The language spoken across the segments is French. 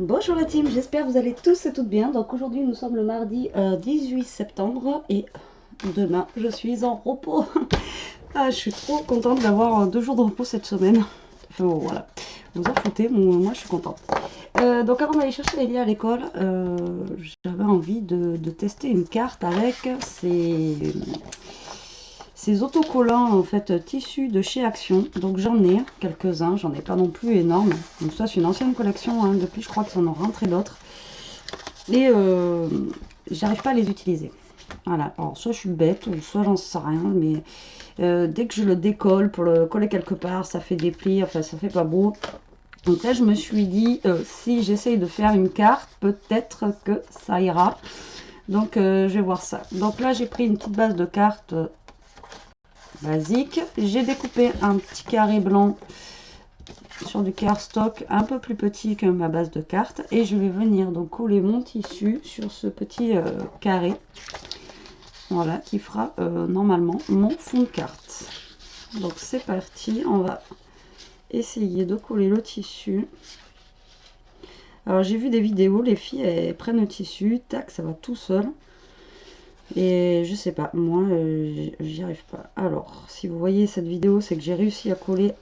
Bonjour la team, j'espère que vous allez tous et toutes bien. Donc aujourd'hui nous sommes le mardi 18 septembre et demain je suis en repos. Ah, je suis trop contente d'avoir 2 jours de repos cette semaine. Enfin bon, voilà, vous en foutez, moi je suis contente. Donc avant d'aller chercher Ellie à l'école, j'avais envie de tester une carte avec ces autocollants en fait tissus de chez Action. Donc j'en ai quelques-uns, j'en ai pas non plus énorme. Donc ça c'est une ancienne collection, hein. Depuis je crois qu'ils en ont rentré d'autres. Et j'arrive pas à les utiliser. Voilà, alors soit je suis bête, soit j'en sais rien, mais dès que je le décolle pour le coller quelque part, ça fait des plis, enfin ça fait pas beau. Donc là je me suis dit, si j'essaye de faire une carte, peut-être que ça ira. Donc je vais voir ça. Donc là j'ai pris une petite base de cartes basique. J'ai découpé un petit carré blanc sur du cardstock un peu plus petit que ma base de cartes et je vais venir donc coller mon tissu sur ce petit carré, voilà, qui fera normalement mon fond de carte. Donc c'est parti, on va essayer de coller le tissu. Alors j'ai vu des vidéos, les filles elles prennent le tissu, tac, ça va tout seul. Et je sais pas, moi j'y arrive pas. Alors si vous voyez cette vidéo, c'est que j'ai réussi à coller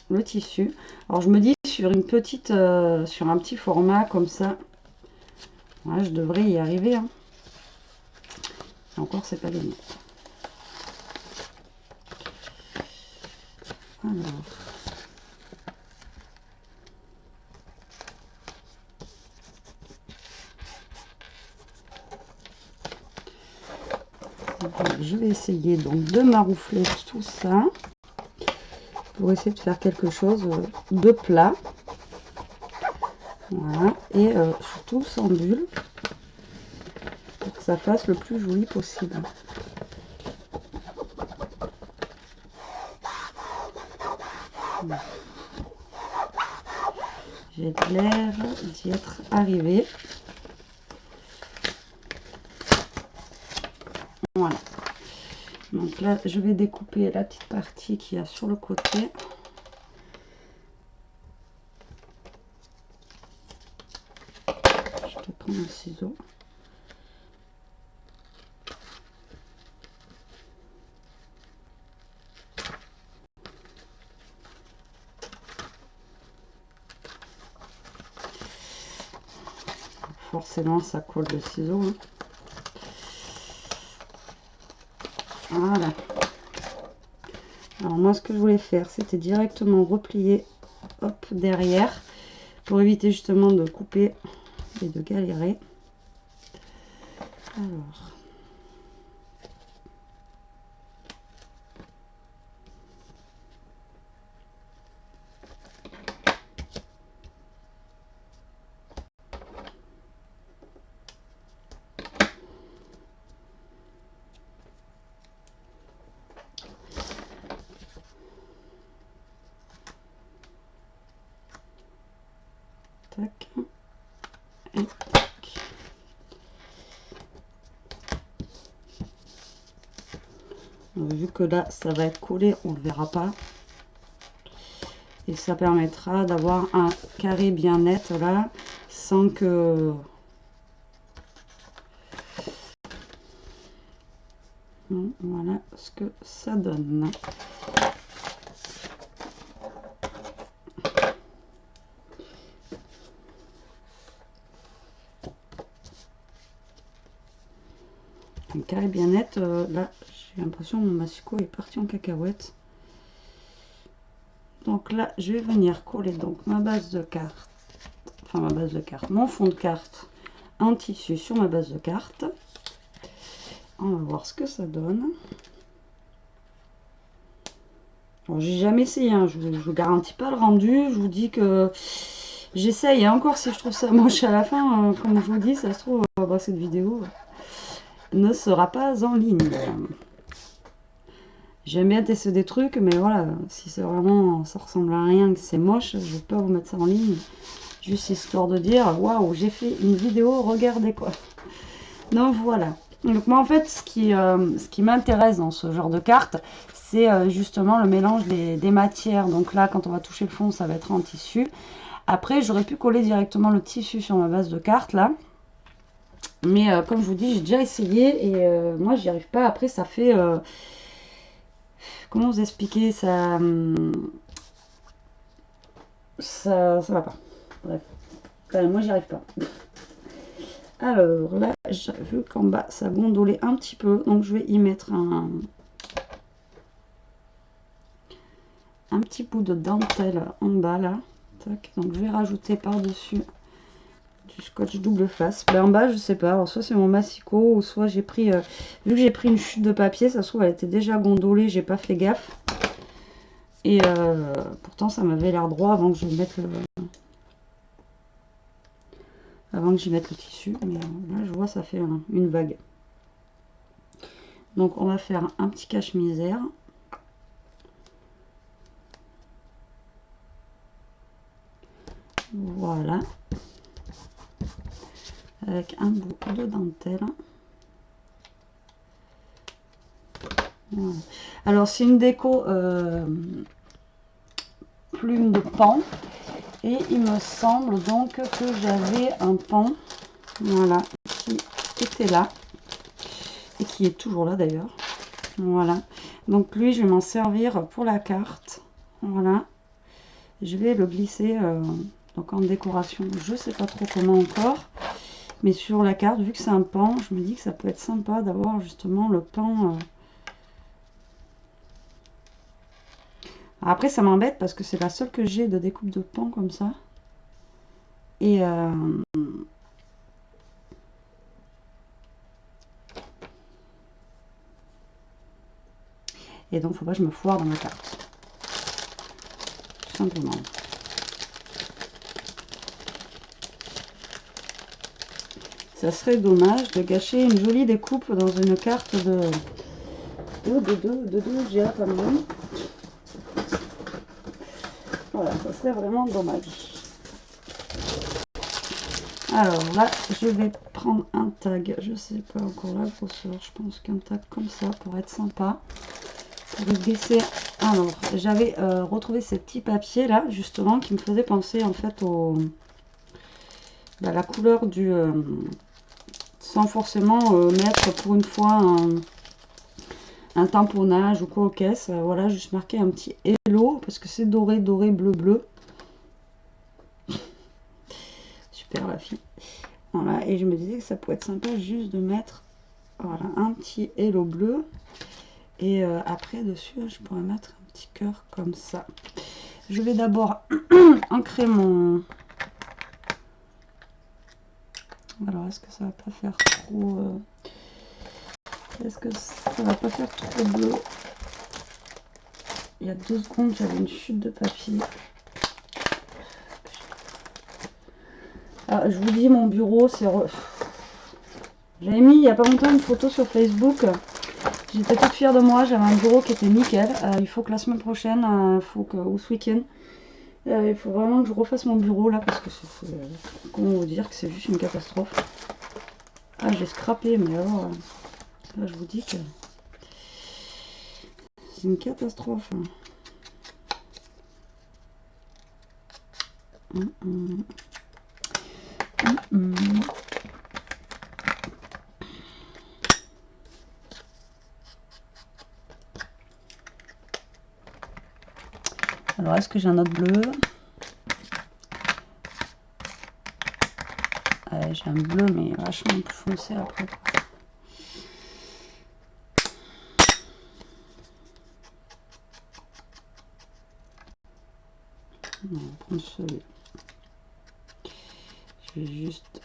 le tissu. Alors je me dis sur une petite, sur un petit format comme ça, ouais, je devrais y arriver. Hein. Encore c'est pas gagné. Alors. Je vais essayer donc de maroufler tout ça pour essayer de faire quelque chose de plat. Voilà, et surtout sans bulle pour que ça fasse le plus joli possible. J'ai l'air d'y être arrivé. Voilà. Donc là, je vais découper la petite partie qu'il y a sur le côté. Je vais prendre un ciseau. Forcément, ça colle le ciseau. Hein. Voilà. Alors moi, ce que je voulais faire, c'était directement replier, hop, derrière, pour éviter justement de couper et de galérer. Alors. Tac. Et tac. Donc, vu que là, ça va être collé, on ne le verra pas. Et ça permettra d'avoir un carré bien net là, sans que... Voilà ce que ça donne. Un carré bien net, là j'ai l'impression que mon massicot est parti en cacahuète. Donc là je vais venir coller donc ma base de carte, enfin ma base de carte, mon fond de carte en tissu sur ma base de carte. On va voir ce que ça donne. Alors j'ai jamais essayé, hein. Je vous garantis pas le rendu, je vous dis que j'essaye, et encore si je trouve ça moche à la fin, comme je vous dis, ça se trouve bah, cette vidéo ne sera pas en ligne. J'aime bien tester des trucs, mais voilà, si c'est vraiment, ça ressemble à rien, que c'est moche, je vais pas vous mettre ça en ligne, juste histoire de dire, waouh, j'ai fait une vidéo, regardez quoi. Donc voilà. Donc moi en fait, ce qui m'intéresse dans ce genre de carte, c'est justement le mélange des matières. Donc là, quand on va toucher le fond, ça va être en tissu. Après, j'aurais pu coller directement le tissu sur ma base de carte là. Mais comme je vous dis, j'ai déjà essayé et moi, j'y arrive pas. Après, ça fait... comment vous expliquer ça, ça va pas. Bref. Enfin, moi, j'y arrive pas. Alors là, j'ai vu qu'en bas, ça gondolait un petit peu. Donc, je vais y mettre un petit bout de dentelle en bas là. Tac. Donc, je vais rajouter par-dessus du scotch double face. Ben, en bas, je sais pas. Alors, soit c'est mon massicot, ou soit j'ai pris... vu que j'ai pris une chute de papier, ça se trouve, elle était déjà gondolée. J'ai pas fait gaffe. Et pourtant, ça m'avait l'air droit avant que je mette le tissu. Mais là, je vois, ça fait une vague. Donc, on va faire un petit cache-misère. Voilà. Avec un bout de dentelle. Voilà. Alors, c'est une déco plume de pan. Et il me semble donc que j'avais un pan, voilà, qui était là. Et qui est toujours là d'ailleurs. Voilà. Donc lui, je vais m'en servir pour la carte. Voilà. Je vais le glisser donc en décoration. Je sais pas trop comment encore. Mais sur la carte, vu que c'est un pan, je me dis que ça peut être sympa d'avoir justement le pan. Après, ça m'embête parce que c'est la seule que j'ai de découpe de pan comme ça. Et donc, faut pas que je me foire dans ma carte. Tout simplement. Ça serait dommage de gâcher une jolie découpe dans une carte de 12 GA quand même. Voilà, ça serait vraiment dommage. Alors là, je vais prendre un tag. Je sais pas encore la grosseur. Je pense qu'un tag comme ça pourrait être sympa. Pour le glisser. Alors, j'avais retrouvé ces petits papiers là, justement, qui me faisaient penser en fait à la couleur du... sans forcément mettre pour une fois un tamponnage ou quoi aux caisses. Voilà, juste marquer un petit hello parce que c'est doré, doré, bleu, bleu. Super la fille. Voilà, et je me disais que ça pourrait être sympa juste de mettre voilà, un petit hello bleu. Et après dessus, je pourrais mettre un petit cœur comme ça. Je vais d'abord ancrer mon... Alors, est-ce que ça va pas faire trop... Est-ce que ça va pas faire trop bleu? Il y a 2 secondes, j'avais une chute de papier. Ah, je vous dis, mon bureau, c'est... J'avais mis il n'y a pas longtemps une photo sur Facebook. J'étais toute fière de moi. J'avais un bureau qui était nickel. Il faut que la semaine prochaine, ou ce week-end, il faut vraiment que je refasse mon bureau là parce que c'est... comment vous dire que c'est juste une catastrophe. Ah, j'ai scrappé, mais alors... là, je vous dis que... c'est une catastrophe. Alors, est-ce que j'ai un autre bleu? J'ai un bleu, mais vachement plus foncé après. On va prendre celui-là. Je vais juste...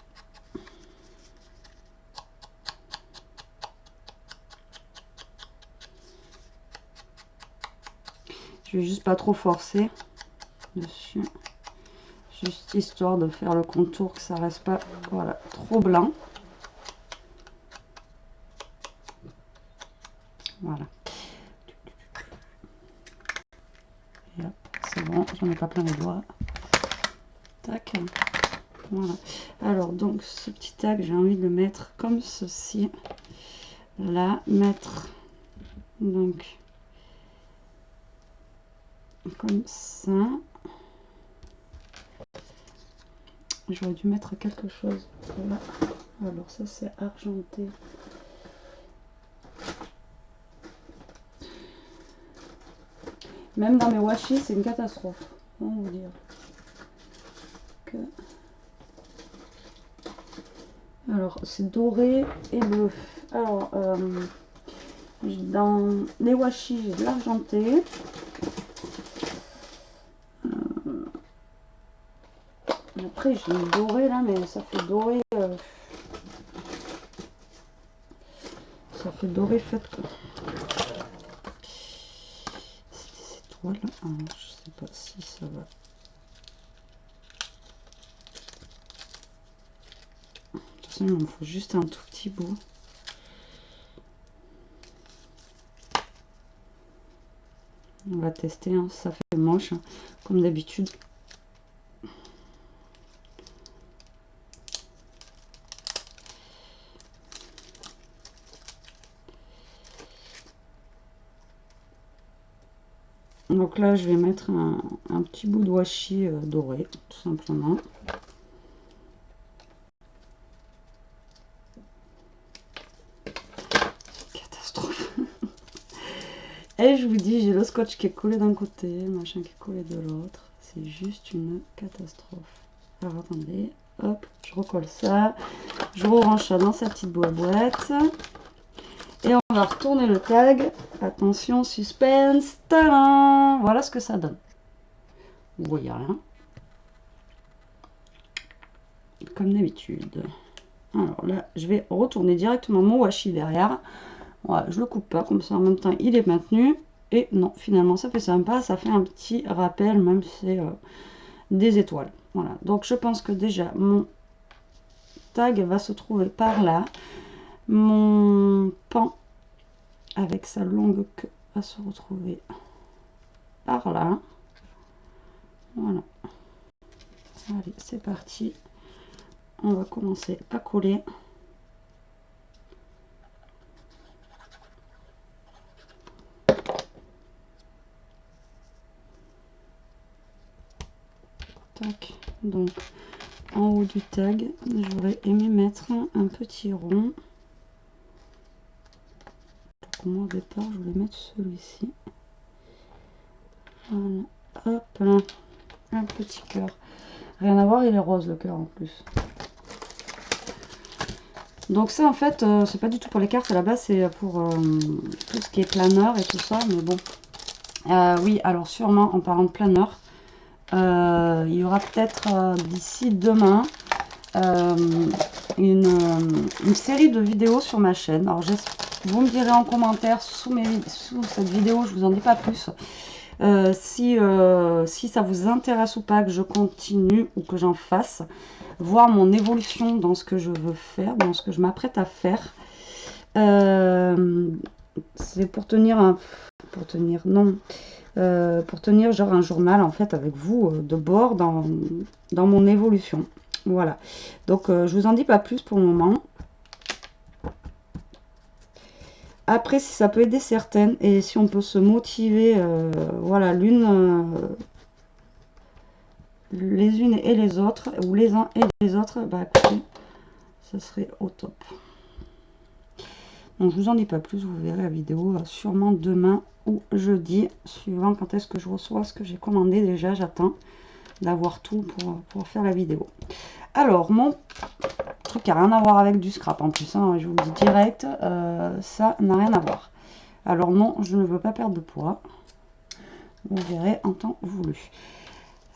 je vais juste pas trop forcer dessus. Juste histoire de faire le contour, que ça reste pas voilà, trop blanc. Voilà. Et hop, c'est bon, j'en ai pas plein les doigts. Tac. Voilà. Alors, donc, ce petit tag, j'ai envie de le mettre comme ceci. Là, mettre, donc, comme ça. J'aurais dû mettre quelque chose. Voilà. Alors ça c'est argenté. Même dans mes washi, c'est une catastrophe. Comment vous dire que... Alors c'est doré et bleu. Alors dans les washi, j'ai de l'argenté. Après j'ai une dorée là, mais ça fait doré. Ça fait doré fait quoi. C'était ces toiles. Alors, je sais pas si ça va. De toute façon, il me faut juste un tout petit bout. On va tester, hein, ça fait moche, hein, comme d'habitude. Donc là, je vais mettre un petit bout de washi doré, tout simplement. Catastrophe. Et je vous dis, j'ai le scotch qui est collé d'un côté, machin qui est collé de l'autre. C'est juste une catastrophe. Alors attendez, hop, je recolle ça. Je range ça dans sa petite boîte. Et on va retourner le tag. Attention, suspense. Tadam! Voilà ce que ça donne. Vous voyez rien. Comme d'habitude. Alors là, je vais retourner directement mon washi derrière. Voilà, je le coupe pas, comme ça en même temps il est maintenu. Et non, finalement ça fait sympa, ça fait un petit rappel, même si c'est des étoiles. Voilà, donc je pense que déjà mon tag va se trouver par là. Mon pan avec sa longue queue va se retrouver par là. Voilà. Allez, c'est parti. On va commencer à coller. Tac. Donc, en haut du tag, j'aurais aimé mettre un petit rond. Pour moi, au départ, je voulais mettre celui-ci. Voilà. Hop là. Un petit cœur. Rien à voir, il est rose le cœur en plus. Donc ça en fait, c'est pas du tout pour les cartes, à la base c'est pour tout ce qui est planeur et tout ça, mais bon. Oui, alors sûrement en parlant de planeur, il y aura peut-être d'ici demain une série de vidéos sur ma chaîne. Alors vous me direz en commentaire sous cette vidéo, je vous en dis pas plus. Si ça vous intéresse ou pas que je continue ou que j'en fasse, voir mon évolution dans ce que je veux faire, dans ce que je m'apprête à faire. C'est pour tenir genre un journal en fait avec vous de bord dans mon évolution. Voilà, donc je vous en dis pas plus pour le moment. Après, si ça peut aider certaines et si on peut se motiver, voilà, les unes et les autres, ou les uns et les autres, bah écoutez, ça serait au top. Donc je vous en dis pas plus, vous verrez la vidéo sûrement demain ou jeudi, suivant quand est-ce que je reçois ce que j'ai commandé déjà. J'attends d'avoir tout pour faire la vidéo. Alors, mon truc qui n'a rien à voir avec du scrap en plus, hein, je vous le dis direct, ça n'a rien à voir. Alors non, je ne veux pas perdre de poids. Vous verrez en temps voulu.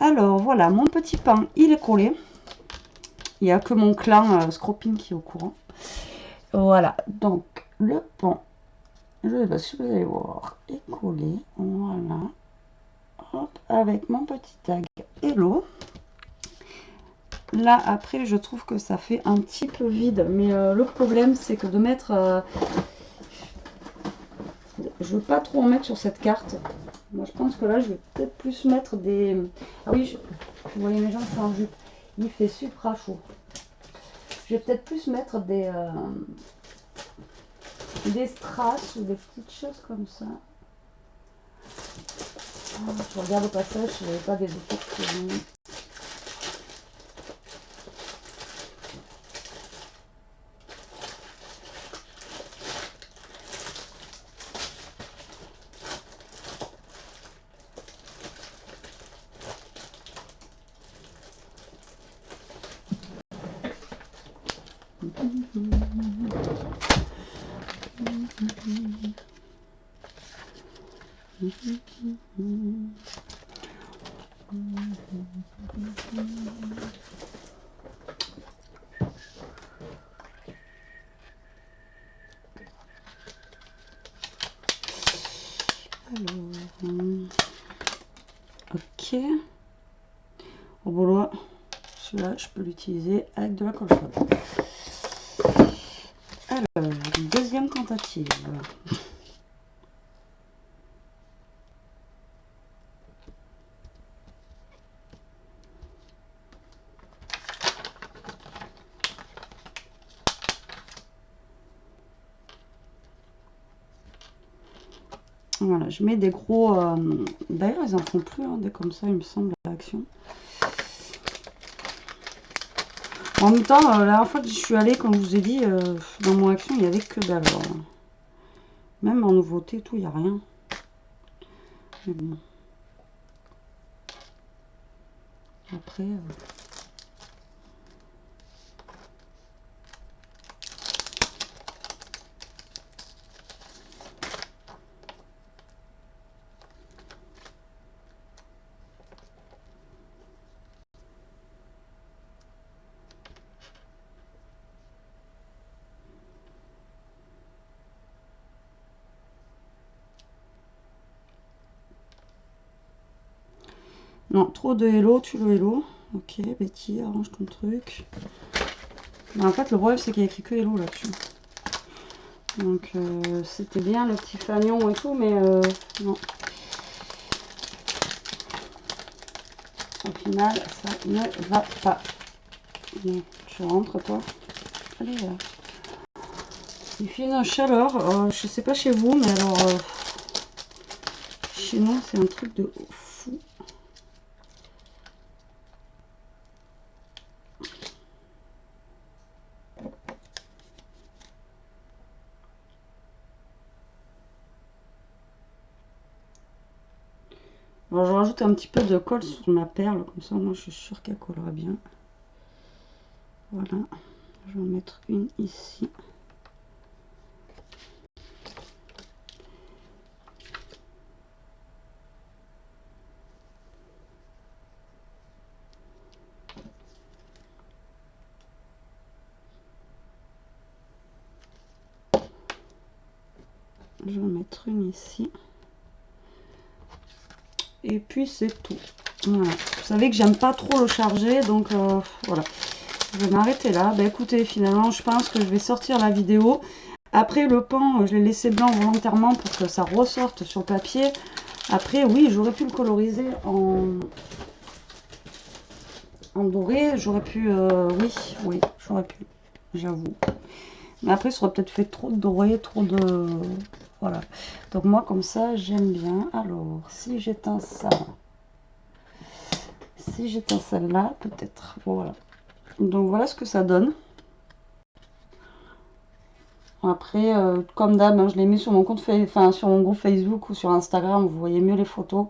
Alors voilà, mon petit pain, il est collé. Il n'y a que mon clan Scroping qui est au courant. Voilà, donc le pan, je ne sais pas si vous allez voir, est collé. Voilà. Hop, avec mon petit tag Hello. Là, après, je trouve que ça fait un petit peu vide. Mais le problème, c'est que de mettre... je veux pas trop en mettre sur cette carte. Moi, je pense que là, je vais peut-être plus mettre des... Ah oui, vous voyez mes jambes sont en jupe. Il fait super chaud. Je vais peut-être plus mettre des strass ou des petites choses comme ça. Je regarde au passage, je n'avais pas des effets. Ok. Au boulot, celui-là, je peux l'utiliser avec de la colle chaude. Alors, deuxième tentative. Voilà, je mets des gros... D'ailleurs, ils en font plus, hein, des comme ça, il me semble, à Action. En même temps, la dernière fois que je suis allée, comme je vous ai dit, dans mon Action, il n'y avait que dalle. Même en nouveauté, tout, il n'y a rien. Mais bon. Après... Non, trop de hello, tu le hello. Ok, Betty, arrange ton truc. Mais en fait, le problème, c'est qu'il y a écrit que hello là-dessus. Donc, c'était bien le petit fanion et tout, mais non. Au final, ça ne va pas. Bon, tu rentres, toi. Allez, là. Il fait une chaleur. Je sais pas chez vous, mais alors... chez nous, c'est un truc de fou. Alors, je rajoute un petit peu de colle sur ma perle, comme ça, moi, je suis sûre qu'elle collera bien. Voilà. Je vais en mettre une ici. Je vais en mettre une ici. Et puis c'est tout. Voilà. Vous savez que j'aime pas trop le charger, donc voilà. Je vais m'arrêter là. Bah écoutez, finalement, je pense que je vais sortir la vidéo. Après, le pan, je l'ai laissé blanc volontairement pour que ça ressorte sur le papier. Après, oui, j'aurais pu le coloriser en doré. J'aurais pu, oui, j'aurais pu, j'avoue. Mais après, ça aurait peut-être fait trop de doré, trop de... Voilà. Donc moi, comme ça, j'aime bien. Alors, si j'éteins ça... Si j'éteins celle-là, peut-être. Voilà. Donc voilà ce que ça donne. Après, comme d'hab, hein, je l'ai mis sur mon compte, enfin sur mon groupe Facebook ou sur Instagram. Vous voyez mieux les photos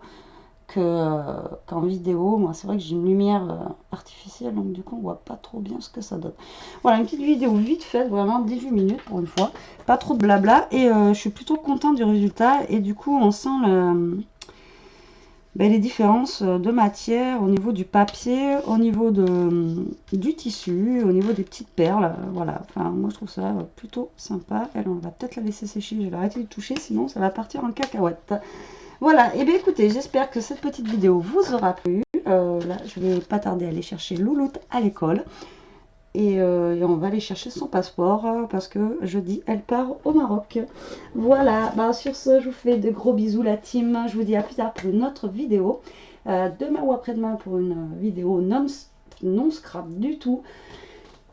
qu'en vidéo. Moi, c'est vrai que j'ai une lumière artificielle, donc du coup, on voit pas trop bien ce que ça donne. Voilà, une petite vidéo vite faite, vraiment 18 minutes pour une fois. Pas trop de blabla. Et je suis plutôt contente du résultat. Et du coup, on sent les différences de matière au niveau du papier, au niveau du tissu, au niveau des petites perles. Voilà, enfin moi je trouve ça plutôt sympa. Elle, on va peut-être la laisser sécher, je vais arrêter de toucher, sinon ça va partir en cacahuète. Voilà, et bien écoutez, j'espère que cette petite vidéo vous aura plu. Là, je vais pas tarder à aller chercher Louloute à l'école. Et on va aller chercher son passeport parce que jeudi elle part au Maroc. Voilà, bah, sur ce je vous fais de gros bisous la team, je vous dis à plus tard pour une autre vidéo, demain ou après-demain pour une vidéo non scrap du tout,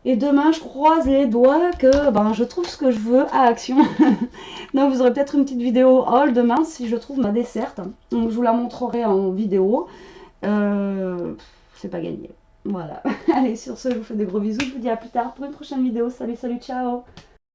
et demain je croise les doigts que ben, je trouve ce que je veux à Action. Donc vous aurez peut-être une petite vidéo haul demain si je trouve ma desserte, donc je vous la montrerai en vidéo. C'est pas gagné. Voilà. Allez, sur ce, je vous fais des gros bisous. Je vous dis à plus tard pour une prochaine vidéo. Salut, salut, ciao!